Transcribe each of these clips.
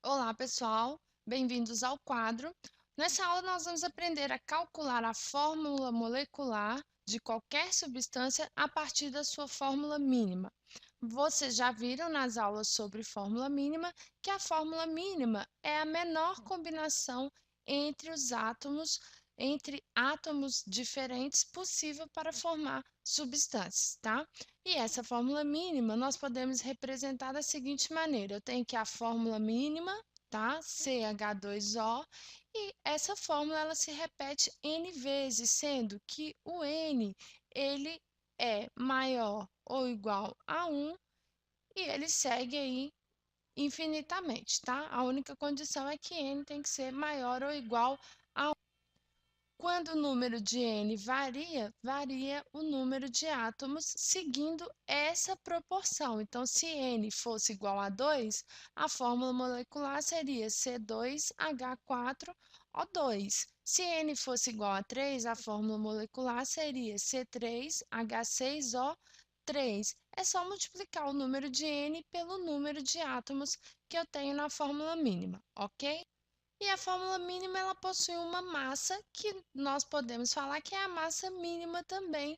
Olá, pessoal! Bem-vindos ao quadro. Nessa aula, nós vamos aprender a calcular a fórmula molecular de qualquer substância a partir da sua fórmula mínima. Vocês já viram nas aulas sobre fórmula mínima que a fórmula mínima é a menor combinação entre os átomos, entre átomos diferentes possível para formar substâncias, tá? E essa fórmula mínima nós podemos representar da seguinte maneira: eu tenho aqui a fórmula mínima, tá? CH2O, e essa fórmula ela se repete N vezes, sendo que o N ele é maior ou igual a 1 e ele segue aí infinitamente, tá? A única condição é que N tem que ser maior ou igual a 1. Quando o número de N varia, varia o número de átomos seguindo essa proporção. Então, se N fosse igual a 2, a fórmula molecular seria C2H4O2. Se N fosse igual a 3, a fórmula molecular seria C3H6O3. É só multiplicar o número de N pelo número de átomos que eu tenho na fórmula mínima, ok? E a fórmula mínima ela possui uma massa que nós podemos falar que é a massa mínima também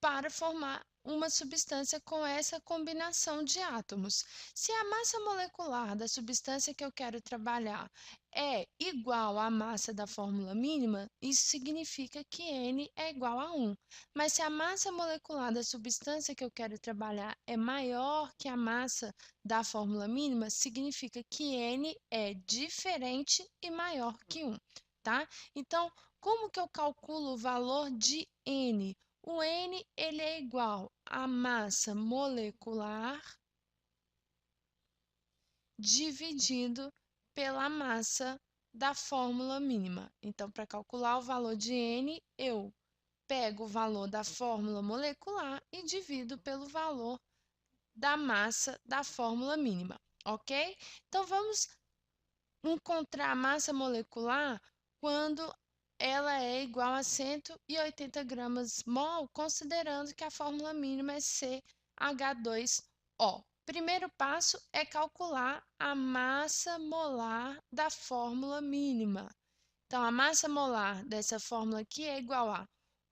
para formar uma substância com essa combinação de átomos. Se a massa molecular da substância que eu quero trabalhar é igual à massa da fórmula mínima, isso significa que N é igual a 1. Mas se a massa molecular da substância que eu quero trabalhar é maior que a massa da fórmula mínima, significa que N é diferente e maior que 1, tá? Então, como que eu calculo o valor de N? O N ele é igual à massa molecular dividido pela massa da fórmula mínima. Então, para calcular o valor de N, eu pego o valor da fórmula molecular e divido pelo valor da massa da fórmula mínima, ok? Então, vamos encontrar a massa molecular quando ela é igual a 180 gramas mol, considerando que a fórmula mínima é CH2O. Primeiro passo é calcular a massa molar da fórmula mínima. Então, a massa molar dessa fórmula aqui é igual a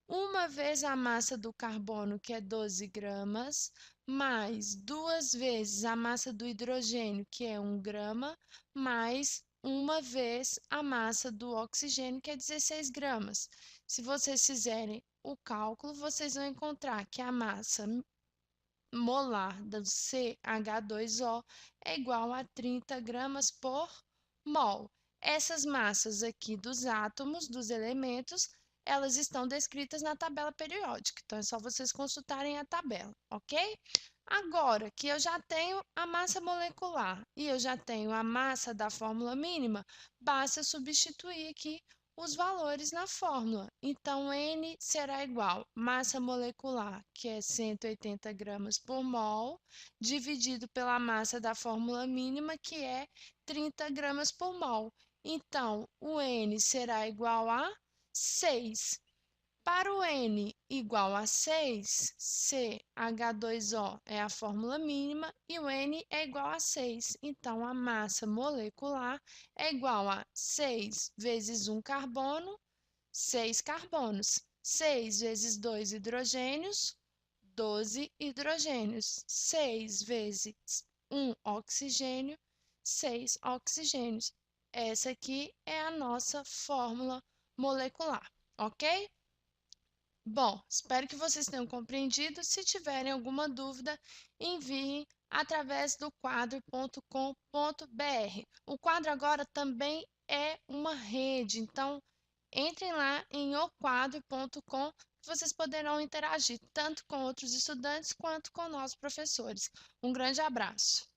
1 vez a massa do carbono, que é 12 gramas, mais 2 vezes a massa do hidrogênio, que é 1 grama, mais 1 vez a massa do oxigênio, que é 16 gramas. Se vocês fizerem o cálculo, vocês vão encontrar que a massa molar do CH2O é igual a 30 gramas por mol. Essas massas aqui dos átomos, dos elementos, elas estão descritas na tabela periódica. Então, é só vocês consultarem a tabela, ok? Agora que eu já tenho a massa molecular e eu já tenho a massa da fórmula mínima, basta substituir aqui os valores na fórmula. Então, N será igual a massa molecular, que é 180 gramas por mol, dividido pela massa da fórmula mínima, que é 30 gramas por mol. Então, o N será igual a 6. Para o N igual a 6, CH2O é a fórmula mínima e o N é igual a 6. Então, a massa molecular é igual a 6 vezes 1 carbono, 6 carbonos. 6 vezes 2 hidrogênios, 12 hidrogênios. 6 vezes 1 oxigênio, 6 oxigênios. Essa aqui é a nossa fórmula molecular, ok? Bom, espero que vocês tenham compreendido. Se tiverem alguma dúvida, enviem através do quadro.com.br. O quadro agora também é uma rede, então entrem lá em oquadro.com que vocês poderão interagir tanto com outros estudantes quanto com nós professores. Um grande abraço!